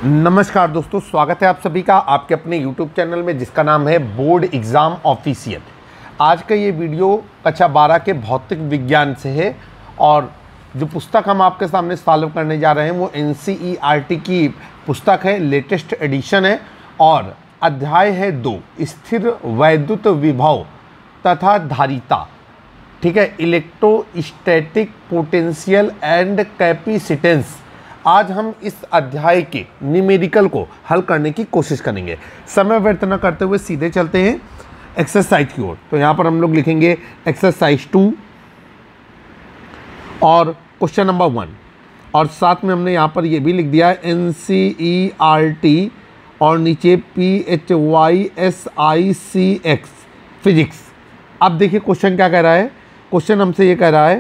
नमस्कार दोस्तों, स्वागत है आप सभी का आपके अपने YouTube चैनल में जिसका नाम है बोर्ड एग्ज़ाम ऑफिशियल। आज का ये वीडियो कक्षा 12 के भौतिक विज्ञान से है और जो पुस्तक हम आपके सामने सॉल्व करने जा रहे हैं वो NCERT की पुस्तक है, लेटेस्ट एडिशन है और अध्याय है 2, स्थिर वैद्युत विभव तथा धारिता। ठीक है, इलेक्ट्रोस्टैटिक पोटेंशियल एंड कैपेसिटेंस। आज हम इस अध्याय के न्यूमेरिकल को हल करने की कोशिश करेंगे। समय व्यर्थ न करते हुए सीधे चलते हैं एक्सरसाइज की ओर। तो यहाँ पर हम लोग लिखेंगे एक्सरसाइज 2 और क्वेश्चन नंबर 1 और साथ में हमने यहाँ पर ये भी लिख दिया है NCERT और नीचे PHYSICX फिजिक्स। अब देखिए क्वेश्चन क्या कह रहा है। क्वेश्चन हमसे ये कह रहा है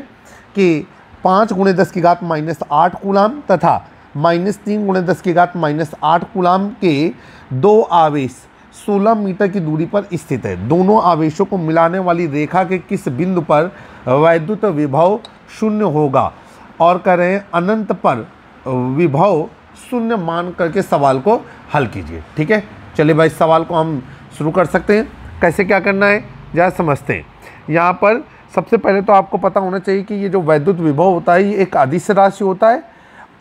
कि 5 × 10⁻⁸ कूलाम तथा -3 × 10⁻⁸ कूलाम के दो आवेश 16 मीटर की दूरी पर स्थित है। दोनों आवेशों को मिलाने वाली रेखा के किस बिंदु पर वैद्युत विभव 0 होगा और कह रहे हैं अनंत पर विभव 0 मान करके सवाल को हल कीजिए। ठीक है, चलिए भाई सवाल को हम शुरू कर सकते हैं। कैसे क्या करना है जरा समझते हैं। यहाँ पर सबसे पहले तो आपको पता होना चाहिए कि ये जो वैद्युत विभव होता है ये एक अदिश राशि होता है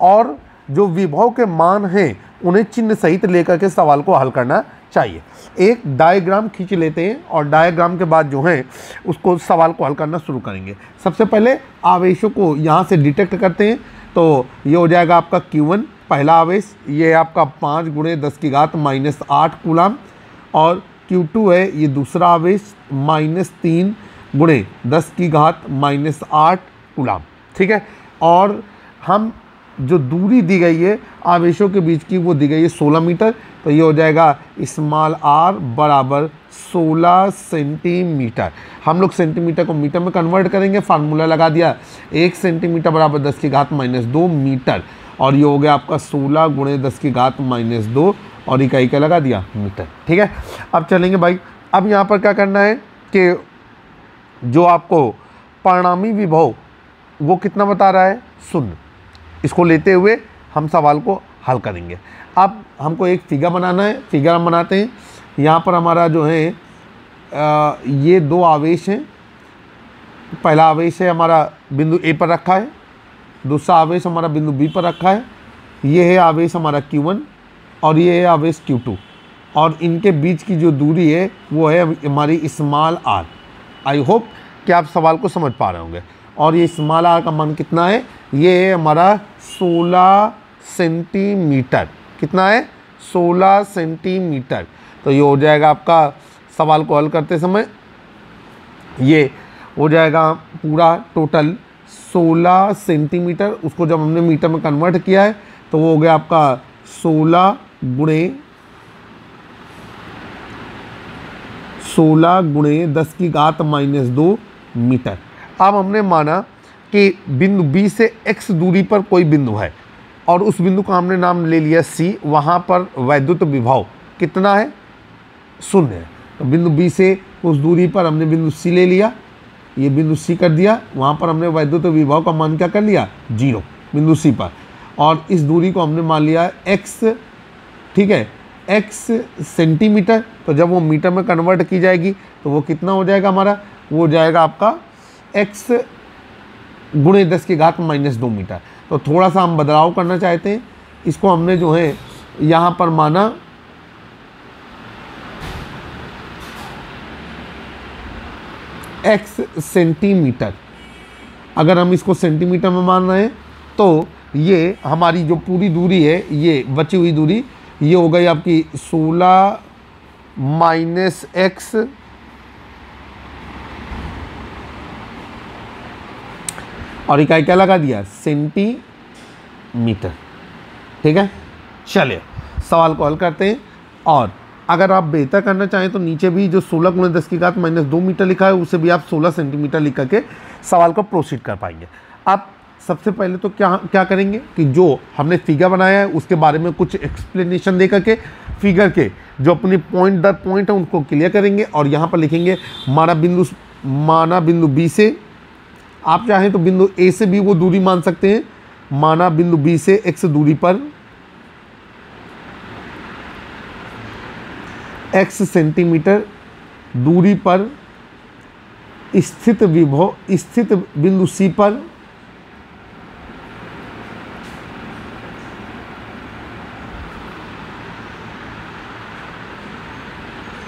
और जो विभव के मान हैं उन्हें चिन्ह सहित लेकर के सवाल को हल करना चाहिए। एक डायग्राम खींच लेते हैं और डायग्राम के बाद जो है उसको सवाल को हल करना शुरू करेंगे। सबसे पहले आवेशों को यहाँ से डिटेक्ट करते हैं। तो ये हो जाएगा आपका Q1 पहला आवेश, ये आपका 5 × 10⁻⁸ कूलाम और Q2 है ये दूसरा आवेश -3 × 10⁻⁸ कूलाम। ठीक है, और हम जो दूरी दी गई है आवेशों के बीच की वो दी गई है 16 मीटर। तो ये हो जाएगा स्मॉल r बराबर 16 सेंटीमीटर। हम लोग सेंटीमीटर को मीटर में कन्वर्ट करेंगे, फार्मूला लगा दिया 1 सेंटीमीटर बराबर 10⁻⁻2 मीटर और ये हो गया आपका 16 × 10⁻⁻2 और इकाई का लगा दिया मीटर। ठीक है, अब चलेंगे भाई। अब यहाँ पर क्या करना है कि जो आपको परिणामी विभव वो कितना बता रहा है 0। इसको लेते हुए हम सवाल को हल करेंगे। अब हमको एक फिगर बनाना है, फिगर हम बनाते हैं। यहाँ पर हमारा जो है ये दो आवेश हैं। पहला आवेश है हमारा बिंदु A पर रखा है, दूसरा आवेश हमारा बिंदु B पर रखा है। ये है आवेश हमारा Q1 और ये है आवेश Q2 और इनके बीच की जो दूरी है वो है हमारी स्मॉल r। आई होप कि आप सवाल को समझ पा रहे होंगे। और ये स्मॉल r का मान कितना है, ये है हमारा 16 सेंटीमीटर। कितना है 16 सेंटीमीटर। तो ये हो जाएगा आपका सवाल को हल करते समय ये हो जाएगा पूरा टोटल 16 सेंटीमीटर। उसको जब हमने मीटर में कन्वर्ट किया है तो वो हो गया आपका 16 × 10⁻⁻2 मीटर। अब हमने माना कि बिंदु B से x दूरी पर कोई बिंदु है और उस बिंदु का हमने नाम ले लिया C। वहाँ पर वैद्युत विभव कितना है 0 है। तो बिंदु B से उस दूरी पर हमने बिंदु C ले लिया, ये बिंदु C कर दिया। वहाँ पर हमने वैद्युत विभव का मान क्या कर लिया 0 बिंदु C पर और इस दूरी को हमने मान लिया x। ठीक है, x सेंटीमीटर। तो जब वो मीटर में कन्वर्ट की जाएगी तो वो कितना हो जाएगा हमारा, वो हो जाएगा आपका x × 10⁻⁻2 मीटर। तो थोड़ा सा हम बदलाव करना चाहते हैं। इसको हमने जो है यहाँ पर माना x सेंटीमीटर। अगर हम इसको सेंटीमीटर में मान रहे हैं तो ये हमारी जो पूरी दूरी है, ये बची हुई दूरी ये हो गई आपकी 16 - x और इकाई क्या लगा दिया सेंटीमीटर। ठीक है, चलिए सवाल को हल करते हैं। और अगर आप बेहतर करना चाहें तो नीचे भी जो 16 × 10⁻⁻2 मीटर लिखा है उसे भी आप 16 सेंटीमीटर लिख करके सवाल को प्रोसीड कर पाएंगे। आप सबसे पहले तो क्या करेंगे कि जो हमने फिगर बनाया है उसके बारे में कुछ एक्सप्लेनेशन दे करके फिगर के जो अपनी पॉइंट दर पॉइंट है उनको क्लियर करेंगे और यहाँ पर लिखेंगे माना बिंदु B से, आप चाहें तो बिंदु A से भी वो दूरी मान सकते हैं। माना बिंदु B से x दूरी पर x सेंटीमीटर दूरी पर स्थित विभव स्थित बिंदु C पर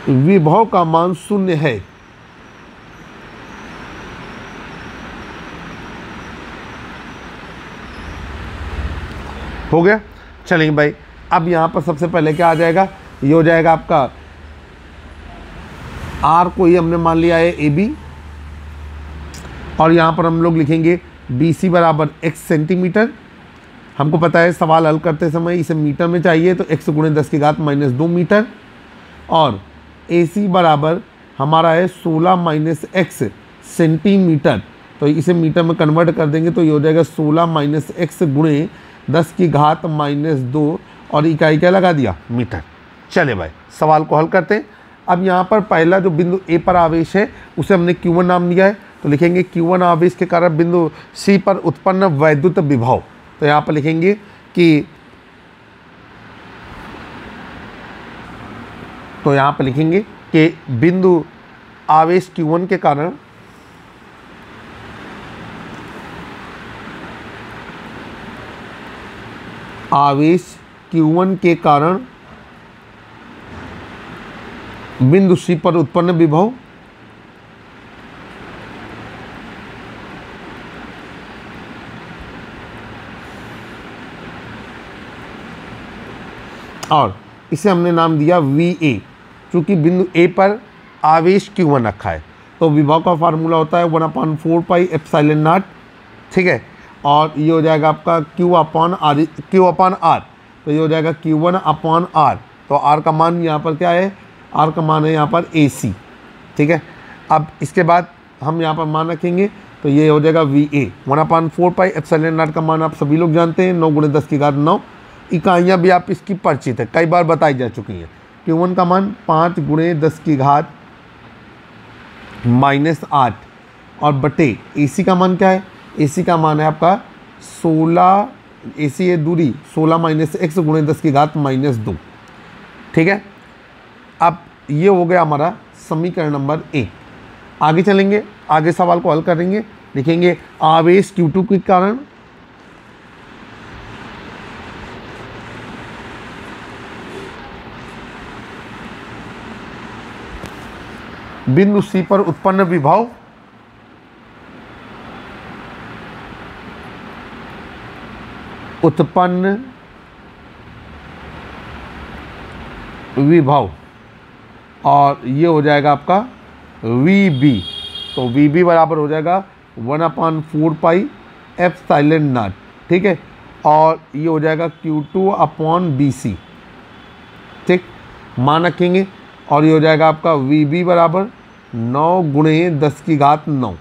विभव का मान 0 है। हो गया। चलेंगे भाई, अब यहाँ पर सबसे पहले क्या आ जाएगा, ये हो जाएगा आपका R को ये हमने मान लिया है AB, और यहाँ पर हम लोग लिखेंगे BC बराबर x सेंटीमीटर। हमको पता है सवाल हल करते समय इसे मीटर में चाहिए, तो x गुणे 10⁻² मीटर, और AC बराबर हमारा है 16 - x सेंटीमीटर, तो इसे मीटर में कन्वर्ट कर देंगे तो ये हो जाएगा 16 - x गुणे 10⁻², और इकाई क्या लगा दिया, मीटर। चले भाई, सवाल को हल करते हैं। अब यहाँ पर पहला जो बिंदु A पर आवेश है उसे हमने Q1 नाम दिया है, तो लिखेंगे Q1 आवेश के कारण बिंदु C पर उत्पन्न वैद्युत विभव। तो यहाँ पर लिखेंगे कि बिंदु आवेश Q1 के कारण बिंदु C पर उत्पन्न विभव और इसे हमने नाम दिया VA, चूँकि बिंदु A पर आवेश Q1 रखा है, तो विभव का फार्मूला होता है 1/4 पाई एप्सिलॉन नॉट, ठीक है। और ये हो जाएगा आपका Q/R, तो ये हो जाएगा Q1/R। तो R का मान यहाँ पर क्या है, R का मान है यहाँ पर AC, ठीक है। अब इसके बाद हम यहाँ पर मान रखेंगे, तो ये हो जाएगा VA 1/4 पाई एप्सिलॉन नॉट का मान आप सभी लोग जानते हैं, 9 × 10⁹ इकाइयाँ भी आप इसकी परिचित है, कई बार बताई जा चुकी हैं। Q1 का मान 5 × 10⁻⁻8 और बटे AC का मान क्या है, AC का मान है आपका 16, AC है दूरी 16 - x गुणे 10⁻², ठीक है। अब ये हो गया हमारा समीकरण नंबर 1। आगे चलेंगे, आगे सवाल को हल करेंगे। लिखेंगे आवेश Q2 के कारण बिंदु C पर उत्पन्न विभव और ये हो जाएगा आपका VB, तो VB बराबर हो जाएगा 1/4 पाई एप्सिलॉन नॉट, ठीक है। और ये हो जाएगा Q2/BC, ठीक, मान रखेंगे। और ये हो जाएगा आपका VB बराबर 9 × 10⁹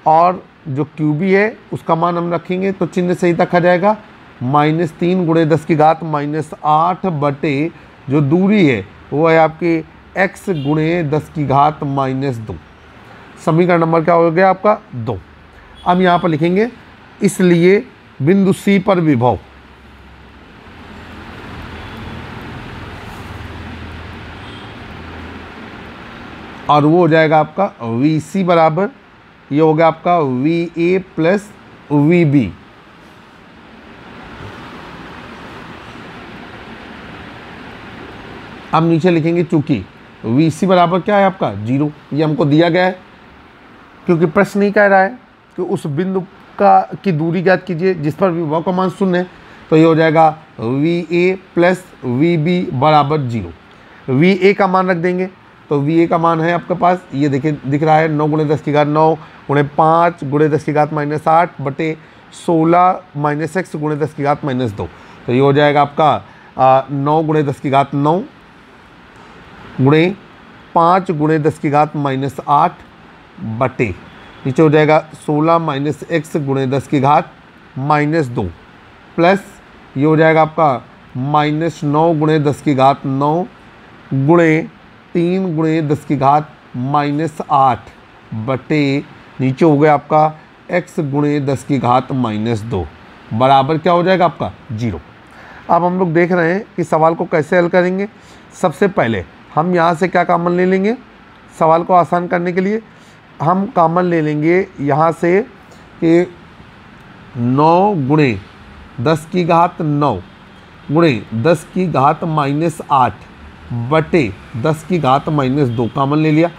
और जो QB है उसका मान हम रखेंगे तो चिन्ह सही रखा जाएगा -3 × 10⁻8 बटे जो दूरी है वो है आपकी x × 10⁻²। समीकरण नंबर क्या हो गया आपका 2। अब यहाँ पर लिखेंगे इसलिए बिंदु C पर विभव और वो हो जाएगा आपका VC बराबर, ये हो गया आपका VA + VB। अब नीचे लिखेंगे चूंकि VC बराबर क्या है आपका 0, ये हमको दिया गया है क्योंकि प्रश्न नहीं कह रहा है कि उस बिंदु की दूरी ज्ञात कीजिए जिस पर विभव का मान 0 है, तो ये हो जाएगा VA + VB बराबर 0। VA का मान रख देंगे, तो VA का मान है आपके पास, ये देखिए दिख रहा है 9 × 10⁻9 × 5 × 10⁻8 बटे 16 - x × 10⁻²। तो ये हो जाएगा आपका 9 × 10⁻9 × 5 × 10⁻8 बटे नीचे हो जाएगा 16 - x × 10⁻² प्लस ये हो जाएगा आपका -9 × 10⁻9 गुणे 3 × 10⁻8 बटे नीचे हो गया आपका x × 10⁻² बराबर क्या हो जाएगा आपका 0। अब हम लोग देख रहे हैं कि सवाल को कैसे हल करेंगे। सबसे पहले हम यहाँ से क्या कॉमन ले लेंगे, सवाल को आसान करने के लिए हम कॉमन ले लेंगे यहाँ से कि 9 गुणे 10 की घात 9 गुणे 10 की घात -8 बटे 10 की घात -2 कॉमन ले लिया।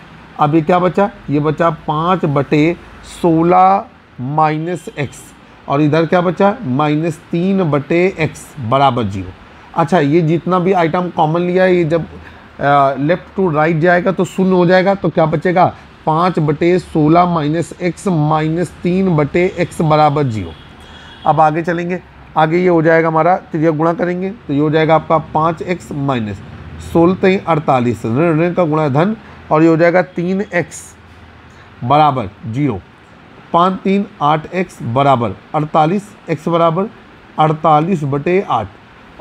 अब ये क्या बचा, ये बचा 5 बटे 16 माइनस एक्स, और इधर क्या बचा -3 बटे एक्स बराबर 0। अच्छा, ये जितना भी आइटम कॉमन लिया है ये जब लेफ्ट टू राइट जाएगा तो शून्य हो जाएगा, तो क्या बचेगा 5 बटे 16 माइनस एक्स -3 बटे एक्स बराबर 0। अब आगे चलेंगे, आगे ये हो जाएगा हमारा, तो ये गुणा करेंगे तो ये हो जाएगा आपका 5x माइनस 16 48 ऋण ऋण का गुणा धन, और ये हो जाएगा 3x बराबर 0। 5 3 8x बराबर 48, x बराबर 48 बटे 8,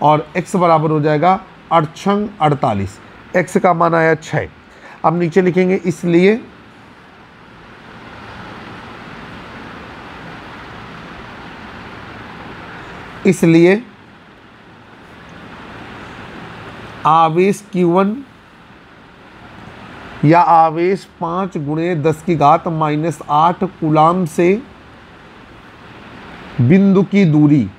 और x बराबर हो जाएगा 8 48, x का मान आया 6। अब नीचे लिखेंगे इसलिए आवेश Q1 या आवेश 5 गुणे 10 की घात -8 कूलाम से बिंदु की दूरी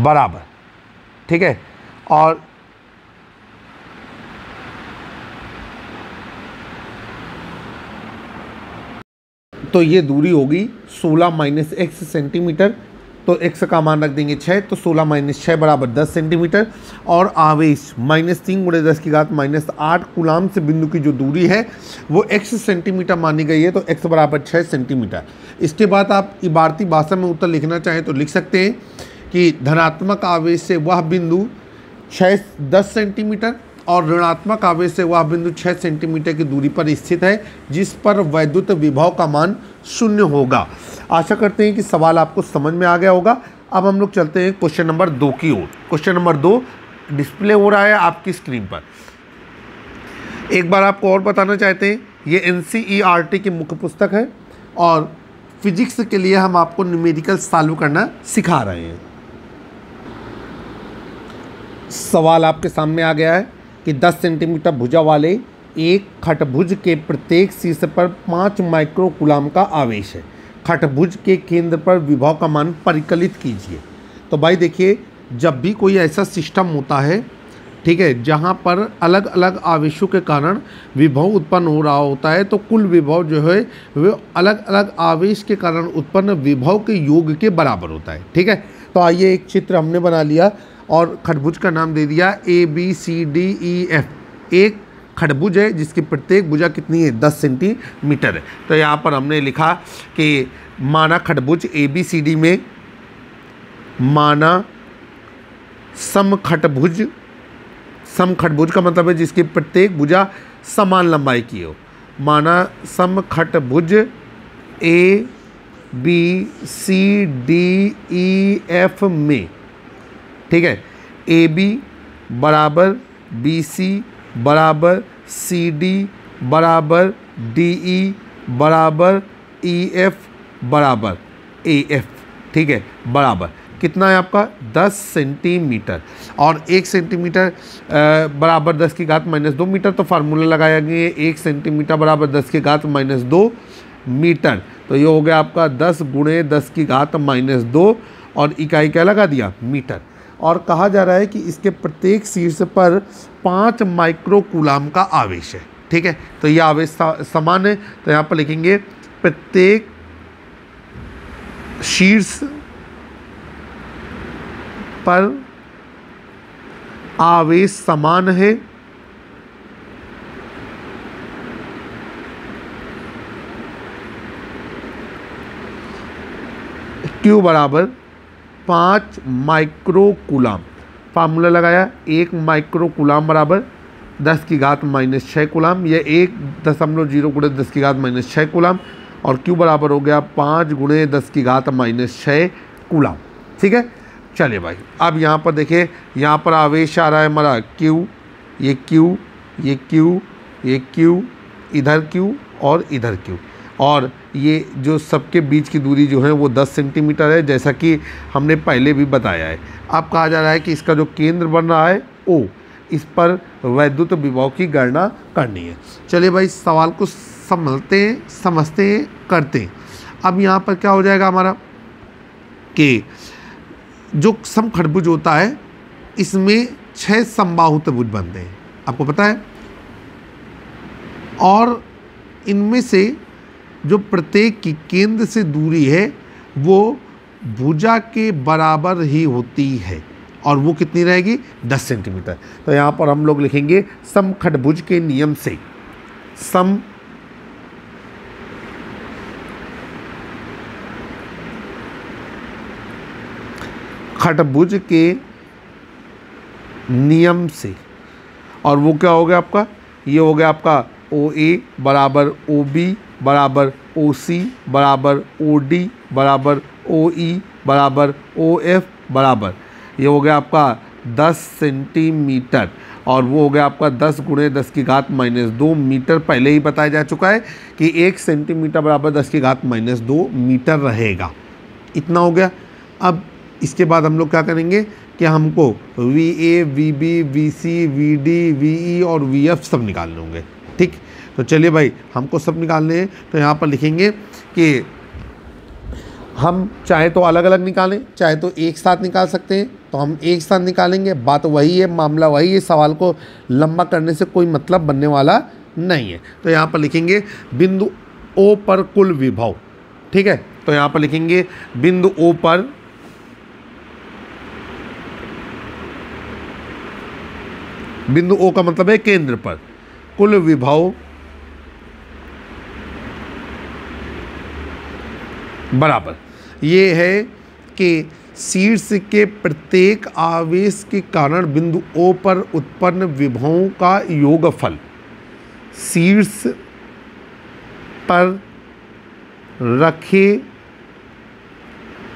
बराबर, ठीक है, और तो ये दूरी होगी 16 माइनस एक्स सेंटीमीटर, तो x का मान रख देंगे 6, तो 16 माइनस 6 बराबर 10 सेंटीमीटर, और आवेश -3 गुणे 10 की घात -8 कूलाम से बिंदु की जो दूरी है वो x सेंटीमीटर मानी गई है, तो x बराबर 6 सेंटीमीटर। इसके बाद आप इबारती भाषा में उत्तर लिखना चाहें तो लिख सकते हैं कि धनात्मक आवेश से वह बिंदु 10 सेंटीमीटर और ऋणात्मक आवेश से वह बिंदु 6 सेंटीमीटर की दूरी पर स्थित है, जिस पर वैद्युत विभव का मान 0 होगा। आशा करते हैं कि सवाल आपको समझ में आ गया होगा। अब हम लोग चलते हैं क्वेश्चन नंबर 2 की ओर। क्वेश्चन नंबर 2 डिस्प्ले हो रहा है आपकी स्क्रीन पर। एक बार आपको और बताना चाहते हैं, ये NCERT की मुख्य पुस्तक है और फिजिक्स के लिए हम आपको न्यूमेरिकल सॉल्व करना सिखा रहे हैं। सवाल आपके सामने आ गया है कि 10 सेंटीमीटर भुजा वाले एक खटभुज के प्रत्येक शीर्ष पर 5 माइक्रो कूलाम का आवेश है। खटभुज के केंद्र पर विभव का मान परिकलित कीजिए। तो भाई देखिए, जब भी कोई ऐसा सिस्टम होता है, ठीक है, जहाँ पर अलग अलग आवेशों के कारण विभव उत्पन्न हो रहा होता है, तो कुल विभव जो है वो अलग अलग आवेश के कारण उत्पन्न विभव के योग के बराबर होता है। ठीक है, तो आइए एक चित्र हमने बना लिया और खटभुज का नाम दे दिया ABCDEF। एक खटभुज है जिसकी प्रत्येक भुजा कितनी है, 10 सेंटीमीटर है। तो यहाँ पर हमने लिखा कि माना खटभुज ABCD में माना समखटभुज, समखटभुज का मतलब है जिसकी प्रत्येक भुजा समान लंबाई की हो। माना समखटभुज ABCDEF में, ठीक है, AB बराबर BC बराबर CD बराबर DE बराबर EF बराबर AF, ठीक है, बराबर कितना है आपका 10 सेंटीमीटर, और 1 सेंटीमीटर बराबर 10 की घात -2 मीटर। तो फार्मूला लगाया गया 1 सेंटीमीटर बराबर 10 की घात -2 मीटर। तो ये हो गया आपका 10 गुणे 10 की घात -2, और इकाई क्या लगा दिया, मीटर। और कहा जा रहा है कि इसके प्रत्येक शीर्ष पर 5 माइक्रो कूलाम का आवेश है। ठीक है, तो ये आवेश समान है, तो यहाँ पर लिखेंगे प्रत्येक शीर्ष पर आवेश समान है, Q बराबर 5 माइक्रो कूलाम। फार्मूला लगाया 1 माइक्रो कूलाम बराबर 10 की घात -6 कूलाम, यह 1.0 गुणे 10 की घात -6 कूलाम, और Q बराबर हो गया 5 गुणे 10 की घात -6 कूलाम। ठीक है, चलिए भाई, अब यहाँ पर देखिए, यहाँ पर आवेश आ रहा है हमारा Q, ये Q, ये Q, ये Q, इधर Q और इधर Q, और ये जो सबके बीच की दूरी जो है वो 10 सेंटीमीटर है, जैसा कि हमने पहले भी बताया है। अब कहा जा रहा है कि इसका जो केंद्र बन रहा है O, इस पर वैद्युत विभव की गणना करनी है। चलिए भाई सवाल को समझते हैं करते हैं। अब यहाँ पर क्या हो जाएगा हमारा कि जो समखंडभुज होता है इसमें 6 समबाहु त्रिभुज बनते हैं, आपको पता है, और इनमें से जो प्रत्येक की केंद्र से दूरी है वो भुजा के बराबर ही होती है, और वो कितनी रहेगी 10 सेंटीमीटर। तो यहाँ पर हम लोग लिखेंगे समखंडभुज के नियम से, समखंडभुज के नियम से, और वो क्या हो गया आपका, ये हो गया आपका OA बराबर OB बराबर OC बराबर OD बराबर OE बराबर OF बराबर, ये हो गया आपका 10 सेंटीमीटर, और वो हो गया आपका 10 × 10⁻² मीटर। पहले ही बताया जा चुका है कि 1 सेंटीमीटर बराबर 10⁻² मीटर रहेगा। इतना हो गया। अब इसके बाद हम लोग क्या करेंगे कि हमको VA, VB, VC, VD, VE और VF सब निकालने होंगे। ठीक, तो चलिए भाई हमको सब निकालने हैं। तो यहाँ पर लिखेंगे कि हम चाहे तो अलग अलग निकालें, चाहे तो एक साथ निकाल सकते हैं, तो हम एक साथ निकालेंगे। बात वही है, मामला वही है, सवाल को लंबा करने से कोई मतलब बनने वाला नहीं है। तो यहाँ पर लिखेंगे बिंदु O पर कुल विभव। ठीक है, तो यहाँ पर लिखेंगे बिंदु O पर बिंदु O का मतलब है केंद्र पर कुल विभव बराबर, ये है कि शीर्ष के प्रत्येक आवेश के कारण बिंदु O पर उत्पन्न विभवों का योगफल शीर्ष पर रखे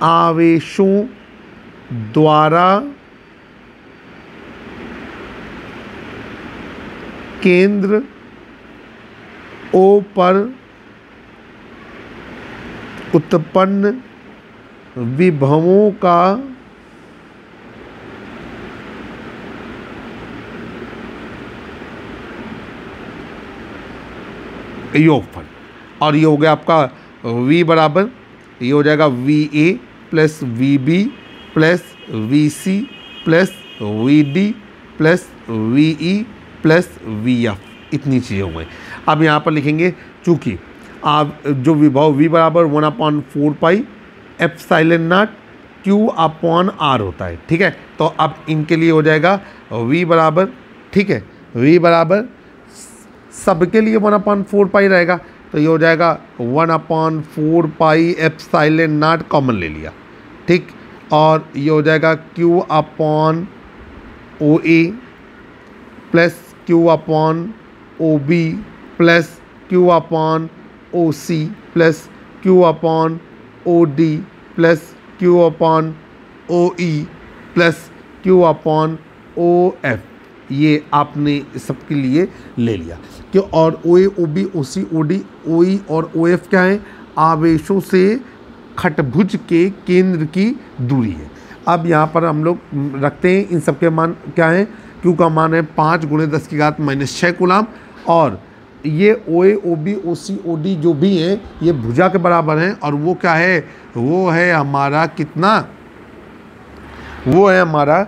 आवेशों द्वारा केंद्र O पर उत्पन्न विभवों का योगफल, और ये हो गया आपका V बराबर, ये हो जाएगा VA plus VB plus VC plus VD plus VE plus VF, इतनी चीज़ें हो गई। अब यहाँ पर लिखेंगे चूँकि आप जो विभव V बराबर 1/4 पाई ε0 Q/R होता है। ठीक है, तो अब इनके लिए हो जाएगा V बराबर, ठीक है, V बराबर सबके लिए 1/4 पाई रहेगा, तो ये हो जाएगा 1/4 पाई ε0 कॉमन ले लिया। ठीक, और ये हो जाएगा Q/OA plus Q/OB plus Q/OC plus Q/OD plus Q/OE plus Q/OF, ये आपने सबके लिए ले लिया। क्यों, और OA, OB, OC, OD, OE और OF क्या है, आवेशों से खंडभुज के केंद्र की दूरी है। अब यहाँ पर हम लोग रखते हैं इन सबके मान क्या है। Q का मान है 5 × 10⁻⁻6 कूलाम, और ये OA, OB, OC, OD जो भी हैं ये भुजा के बराबर हैं, और वो क्या है, वो है हमारा कितना, वो है हमारा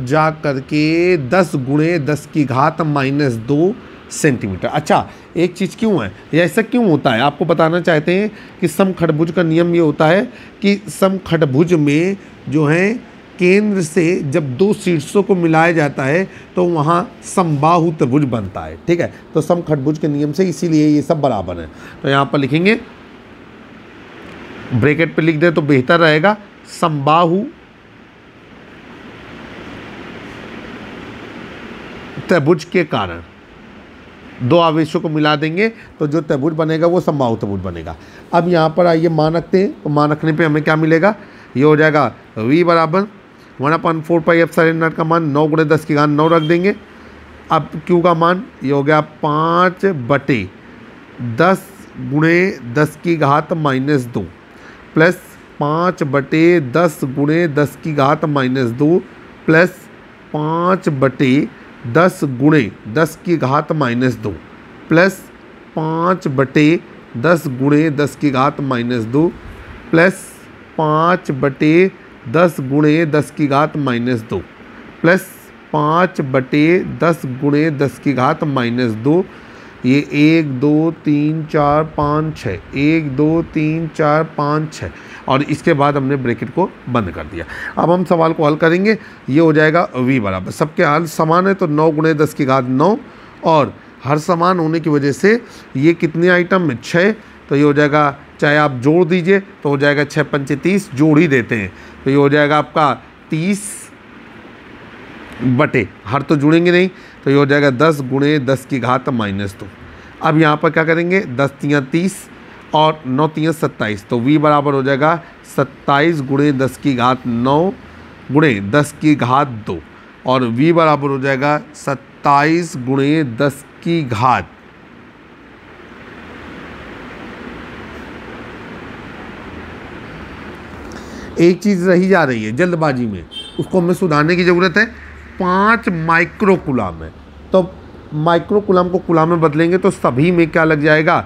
जा करके 10 × 10⁻² सेंटीमीटर। अच्छा, एक चीज़ क्यों है, ये ऐसा क्यों होता है आपको बताना चाहते हैं कि समखंडभुज का नियम ये होता है कि समखंडभुज में जो है केंद्र से जब दो शीर्षों को मिलाया जाता है तो वहाँ समबाहु त्रिभुज बनता है। ठीक है, तो समखंडभुज के नियम से इसीलिए ये सब बराबर है। तो यहाँ पर लिखेंगे, ब्रैकेट पे लिख दे तो बेहतर रहेगा, समबाहु त्रिभुज के कारण दो आवेशों को मिला देंगे तो जो त्रिभुज बनेगा वो समबाहु त्रिभुज बनेगा। अब यहाँ पर आइए मान रखते हैं, तो मान रखने पे हमें क्या मिलेगा, ये हो जाएगा V बराबर 1/4 पाई ε0 का मान 9 × 10⁻9 रख देंगे। अब Q का मान ये हो गया 5/10 गुणे 10 की घात -2 प्लस 5/10 गुणे 10 की घात -2 प्लस 5/10 गुणे 10 की घात -2 प्लस 5/10 गुणे 10 की घात -2 प्लस 5/10 गुणे 10 की घात -2 प्लस 5/10 गुणे 10 की घात -2। ये 1 2 3 4 5 6 1 2 3 4 5 6 और इसके बाद हमने ब्रैकेट को बंद कर दिया। अब हम सवाल को हल करेंगे। ये हो जाएगा v बराबर, सबके हल समान है तो 9 गुणे 10 की घात 9 और हर समान होने की वजह से ये कितने आइटम में 6, तो ये हो जाएगा, चाहे आप जोड़ दीजिए तो हो जाएगा 6 पंचे 30, जोड़ ही देते हैं तो ये हो जाएगा आपका 30 बटे, हर तो जुड़ेंगे नहीं तो ये हो जाएगा 10 गुणे 10 की घात -2। अब यहाँ पर क्या करेंगे, 10 तियाँ 30 और 9 तियाँ 27, तो v बराबर हो जाएगा 27 गुणे 10 की घात 9 गुणे 10 की घात 2 और v बराबर हो जाएगा 27 गुणे 10 की घात एक चीज़ रही जा रही है जल्दबाजी में, उसको हमें सुधारने की ज़रूरत है। 5 माइक्रोकुलाम है तो माइक्रोकुलाम को कुलाम में बदलेंगे तो सभी में क्या लग जाएगा,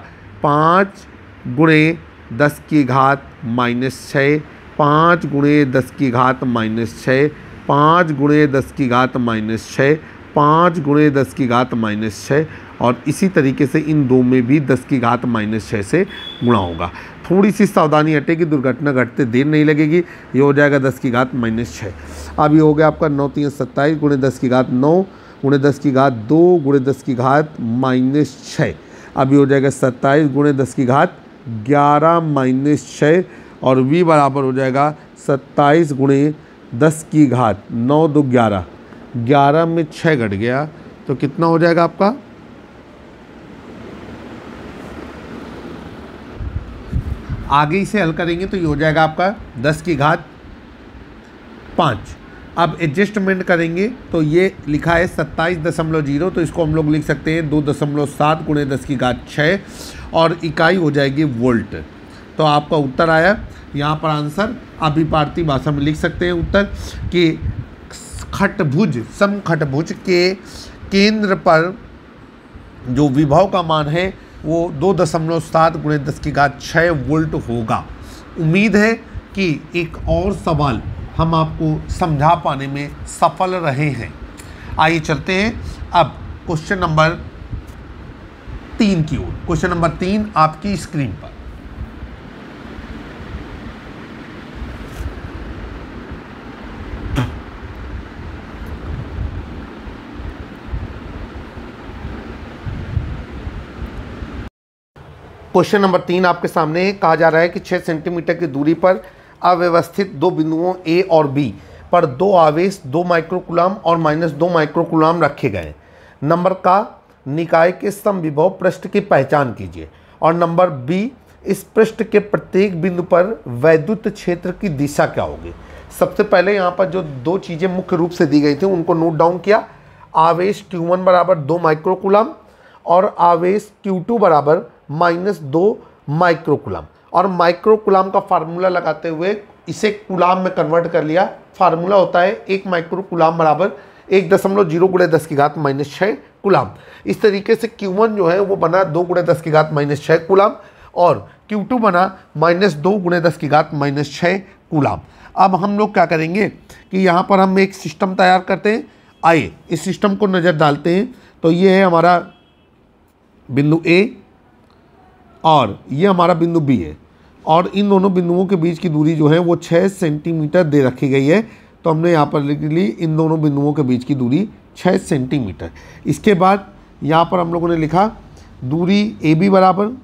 5 गुणे 10 की घात -6 5 गुणे 10 की घात -6 5 गुणे 10 की घात -6 5 गुणे 10 की घात -6 और इसी तरीके से इन दो में भी 10 की घात -6 से गुणा होगा। थोड़ी सी सावधानी हटेगी, दुर्घटना घटते देर नहीं लगेगी। ये हो जाएगा 10 की घात -6। अब ये हो गया आपका 9 तियाँ 27 गुणे 10 की घात 9 गुणे 10 की घात 2 गुणे 10 की घात -6। अब ये हो जाएगा 27 गुणे 10 की घात 11 -6 और v बराबर हो जाएगा 27 गुणे 10 की घात 9 2 11, 11 में 6 घट गया तो कितना हो जाएगा आपका, आगे इसे हल करेंगे तो ये हो जाएगा आपका 10 की घात 5। अब एडजस्टमेंट करेंगे तो ये लिखा है 27.0 तो इसको हम लोग लिख सकते हैं 2.7 गुणे 10 की घात 6 और इकाई हो जाएगी वोल्ट। तो आपका उत्तर आया यहाँ पर आंसर। आप भी भारतीय भाषा में लिख सकते हैं उत्तर कि खटभुज समखटभुज के केंद्र पर जो विभव का मान है वो 2.7 गुणे 10 की घात 6 वोल्ट होगा। उम्मीद है कि एक और सवाल हम आपको समझा पाने में सफल रहे हैं। आइए चलते हैं अब क्वेश्चन नंबर 3 की ओर। क्वेश्चन नंबर 3 आपकी स्क्रीन पर। क्वेश्चन नंबर 3 आपके सामने कहा जा रहा है कि 6 सेंटीमीटर की दूरी पर अव्यवस्थित दो बिंदुओं A और B पर दो आवेश 2 माइक्रोकुलाम और -2 माइक्रोकुलाम रखे गए। नंबर का निकाय के समविभव पृष्ठ की पहचान कीजिए और नंबर B इस पृष्ठ के प्रत्येक बिंदु पर वैद्युत क्षेत्र की दिशा क्या होगी। सबसे पहले यहाँ पर जो दो चीज़ें मुख्य रूप से दी गई थी उनको नोट डाउन किया। आवेश Q1 बराबर 2 माइक्रोकुलाम और आवेश Q2 बराबर -2 माइक्रोकुलाम और माइक्रोकुलाम का फार्मूला लगाते हुए इसे कुलाम में कन्वर्ट कर लिया। फार्मूला होता है 1 माइक्रोकुलाम बराबर 1.0 गुणे 10 की घात -6 कुलाम। इस तरीके से Q1 जो है वो बना 2 गुणे 10 की घात -6 कुलाम और Q2 बना -2 गुणे 10 की घात -6 कुलाम। अब हम लोग क्या करेंगे कि यहाँ पर हम एक सिस्टम तैयार करते हैं। आइए इस सिस्टम को नज़र डालते हैं। तो ये है हमारा बिंदु A और ये हमारा बिंदु B है और इन दोनों बिंदुओं के बीच की दूरी जो है वो 6 सेंटीमीटर दे रखी गई है। तो हमने यहाँ पर लिख ली इन दोनों बिंदुओं के बीच की दूरी 6 सेंटीमीटर। इसके बाद यहाँ पर हम लोगों ने लिखा दूरी AB बराबर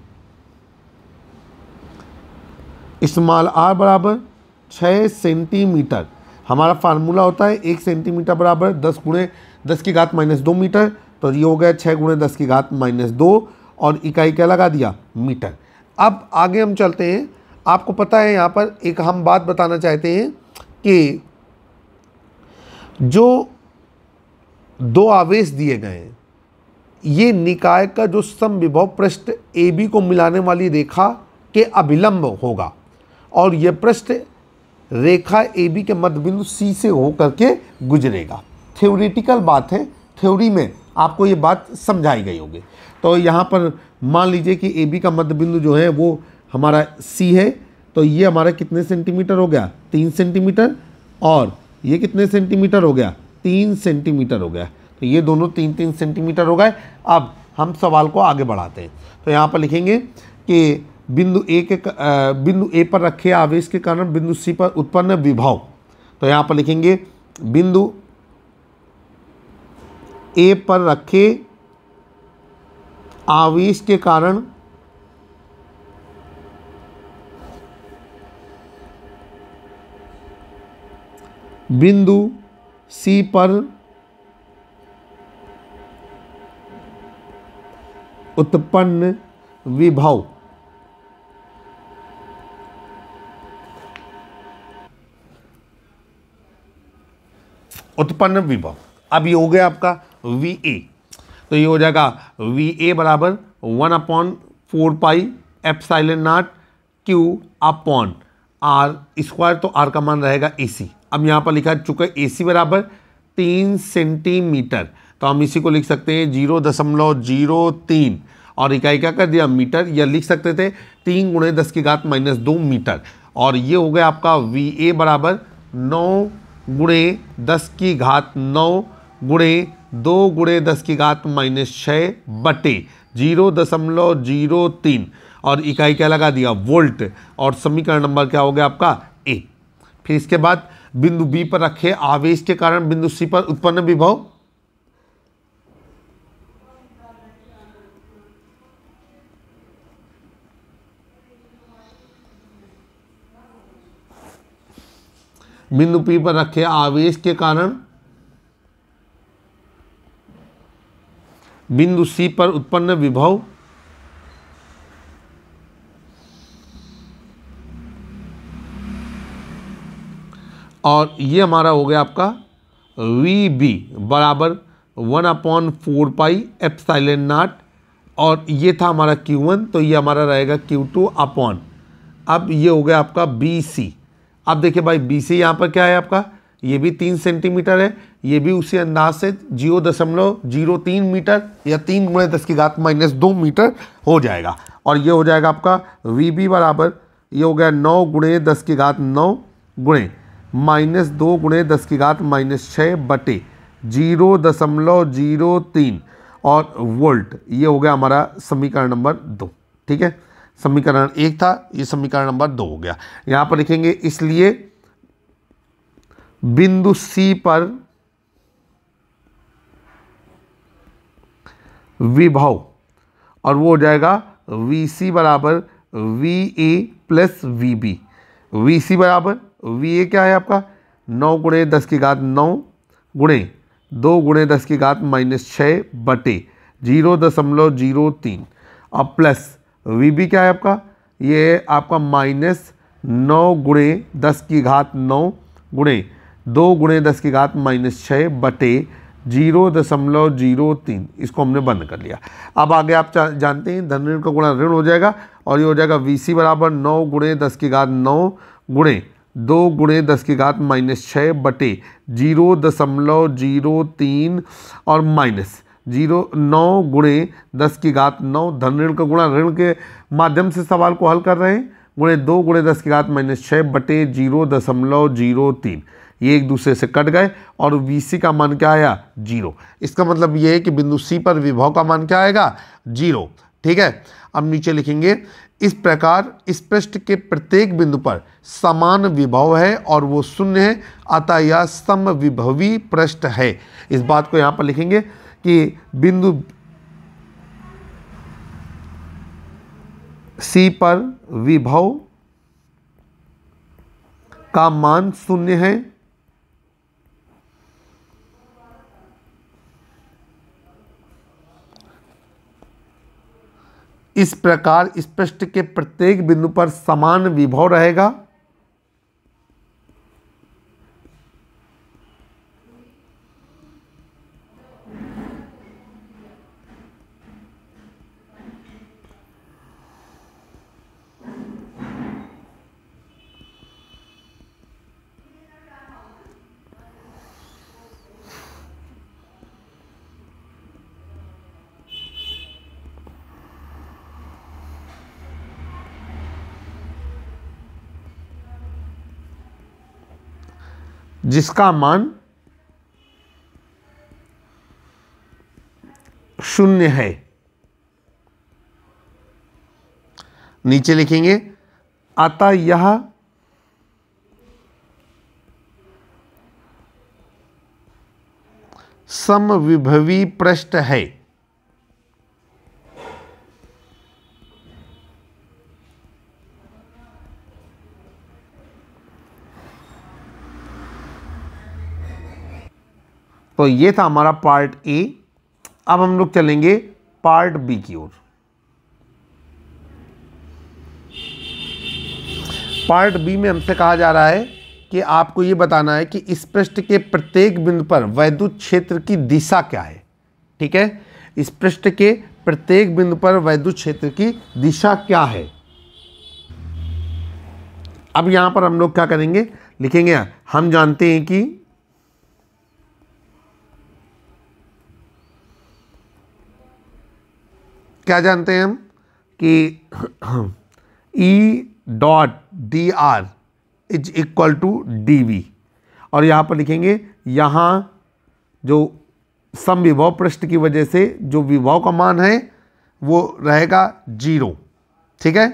स्मॉल r बराबर 6 सेंटीमीटर। हमारा फार्मूला होता है 1 सेंटीमीटर बराबर 10 गुणे 10 की घात -2 मीटर। तो ये हो गया 6 गुणे 10 की घात -2 और इकाई क्या लगा दिया, मीटर। अब आगे हम चलते हैं। आपको पता है यहाँ पर एक हम बात बताना चाहते हैं कि जो दो आवेश दिए गए हैं ये निकाय का जो समविभव पृष्ठ ए बी को मिलाने वाली रेखा के अभिलंब होगा और यह पृष्ठ रेखा ए बी के मध्य बिंदु सी से होकर के गुजरेगा। थ्योरेटिकल बात है, थ्योरी में आपको ये बात समझाई गई होगी। तो यहाँ पर मान लीजिए कि ए बी का मध्य बिंदु जो है वो हमारा सी है, तो ये हमारा कितने सेंटीमीटर हो गया, 3 सेंटीमीटर, और ये कितने सेंटीमीटर हो गया, 3 सेंटीमीटर हो गया। तो ये दोनों 3-3 सेंटीमीटर हो गए। अब हम सवाल को आगे बढ़ाते हैं। तो यहाँ पर लिखेंगे कि बिंदु ए पर रखे आवेश के कारण बिंदु सी पर उत्पन्न विभव। तो यहाँ पर लिखेंगे बिंदु ए पर रखे आवेश के कारण बिंदु सी पर उत्पन्न विभव। उत्पन्न विभव। अब ये हो गया आपका वी ए। तो ये हो जाएगा वी ए बराबर 1/4 pi epsilon naught Q upon R square. तो आर का मान रहेगा ए सी। अब यहाँ पर लिखा चुका है ए सी बराबर 3 सेंटीमीटर। तो हम इसी को लिख सकते हैं 0.03 और इकाई क्या कर दिया, मीटर, या लिख सकते थे 3 × 10⁻² मीटर। और ये हो गया आपका वी ए बराबर 9 × 10⁹ 9 × 2 × 10⁻6 बटे 0.03 और इकाई क्या लगा दिया, वोल्ट। और समीकरण नंबर क्या हो गया आपका ए। फिर इसके बाद बिंदु बी पर रखे आवेश के कारण बिंदु सी पर उत्पन्न विभव। बिंदु पी पर रखे आवेश के कारण बिंदु सी पर उत्पन्न विभव और ये हमारा हो गया आपका वी बी बराबर 1/4 पाई एप्सिलॉन नॉट और ये था हमारा Q1, तो ये हमारा रहेगा Q2 अपॉन। अब ये हो गया आपका बी सी। अब देखिए भाई बी सी यहाँ पर क्या है आपका, ये भी 3 सेंटीमीटर है, ये भी उसी अंदाज से 0.03 मीटर या 3 × 10⁻² मीटर हो जाएगा। और ये हो जाएगा आपका वी बी बराबर, ये हो गया 9 × 10⁻9 गुणे -2 × 10⁻6 बटे 0.03 और वोल्ट। ये हो गया हमारा समीकरण नंबर 2। ठीक है, समीकरण 1 था, ये समीकरण नंबर 2 हो गया। यहाँ पर लिखेंगे इसलिए बिंदु सी पर विभव, और वो हो जाएगा वी सी बराबर V A plus V B. V C बराबर वी ए क्या है आपका 9 × 10⁻9 गुणे 2 × 10⁻6 बटे 0.03 और प्लस वी बी क्या है आपका, ये है आपका -9 × 10⁻9 गुणे 2 × 10⁻6 बटे 0.03। इसको हमने बंद कर लिया। अब आगे आप जानते हैं धन ऋण का गुणा ऋण हो जाएगा और ये हो जाएगा वी सी बराबर 9 × 10⁻9 गुणे 2 × 10⁻6 बटे 0.03 और माइनस 9 × 10�9 धन ऋण का गुणा ऋण के माध्यम से सवाल को हल कर रहे हैं, गुणे 2 × 10⁻6 बटे 0.03। ये एक दूसरे से कट गए और VC का मान क्या आया, 0। इसका मतलब ये है कि बिंदु C पर विभव का मान क्या आएगा, 0। ठीक है, अब नीचे लिखेंगे इस प्रकार इस पृष्ठ के प्रत्येक बिंदु पर समान विभव है और वो शून्य है, अतः यह समविभवी पृष्ठ है। इस बात को यहाँ पर लिखेंगे कि बिंदु C पर विभव का मान शून्य है, इस प्रकार इस पृष्ठ के प्रत्येक बिंदु पर समान विभव रहेगा जिसका मान 0 है। नीचे लिखेंगे अतः यह समविभवी पृष्ठ है। तो ये था हमारा पार्ट ए। अब हम लोग चलेंगे पार्ट बी की ओर। पार्ट बी में हमसे कहा जा रहा है कि आपको ये बताना है कि इस पृष्ठ के प्रत्येक बिंदु पर वैद्युत क्षेत्र की दिशा क्या है। ठीक है, इस पृष्ठ के प्रत्येक बिंदु पर वैद्युत क्षेत्र की दिशा क्या है। अब यहां पर हम लोग क्या करेंगे, लिखेंगे हम जानते हैं कि क्या जानते हैं हम कि E dot D R is equal to D V, और यहाँ पर लिखेंगे यहाँ जो समविभव पृष्ठ की वजह से जो विभव का मान है वो रहेगा 0। ठीक है,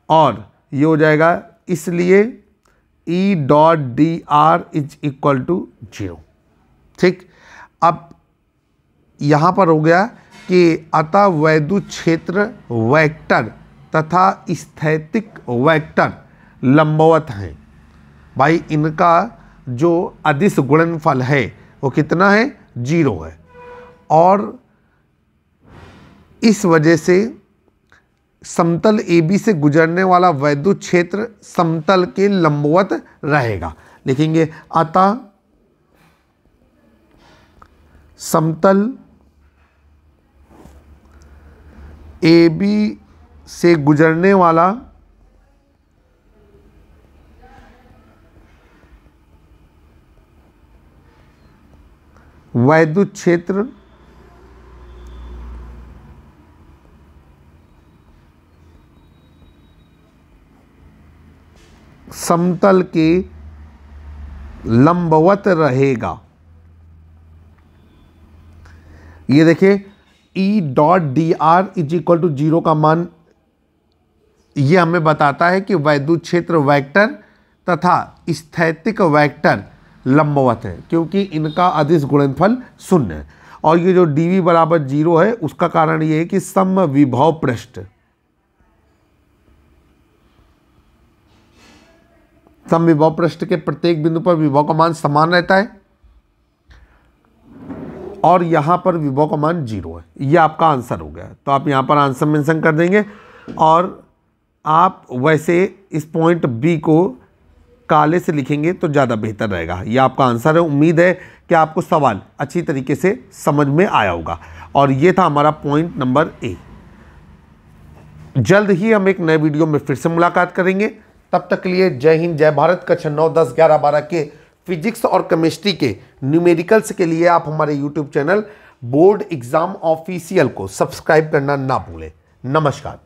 और ये हो जाएगा इसलिए E dot D R is equal to 0। ठीक, अब यहाँ पर हो गया कि अतः वैद्युत क्षेत्र वेक्टर तथा स्थैतिक वेक्टर लंबवत हैं। भाई इनका जो अदिश गुणनफल है वो कितना है, 0 है, और इस वजह से समतल AB से गुजरने वाला वैद्युत क्षेत्र समतल के लंबवत रहेगा। लिखेंगे अतः समतल AB से गुजरने वाला वैद्युत क्षेत्र समतल के लंबवत रहेगा। ये देखिए E dot D R is equal to 0 का मान ये हमें बताता है कि वैद्युत क्षेत्र वेक्टर तथा स्थैतिक वेक्टर लंबवत है, क्योंकि इनका अदिश गुणनफल 0 है। और ये जो dv बराबर 0 है उसका कारण ये है कि समविभव पृष्ठ, समविभव पृष्ठ के प्रत्येक बिंदु पर विभव का मान समान रहता है और यहां पर विभव का मान 0 है। ये आपका आंसर हो गया। तो आप यहां पर आंसर मेंशन कर देंगे, और आप वैसे इस पॉइंट बी को काले से लिखेंगे तो ज़्यादा बेहतर रहेगा। ये आपका आंसर है। उम्मीद है कि आपको सवाल अच्छी तरीके से समझ में आया होगा। और ये था हमारा पॉइंट नंबर ए। जल्द ही हम एक नए वीडियो में फिर से मुलाकात करेंगे। तब तक के लिए जय हिंद, जय भारत। कक्षा 9, 10, 11, 12 के फिजिक्स और केमिस्ट्री के न्यूमेरिकल्स के लिए आप हमारे YouTube channel board exam official को सब्सक्राइब करना ना भूलें। नमस्कार।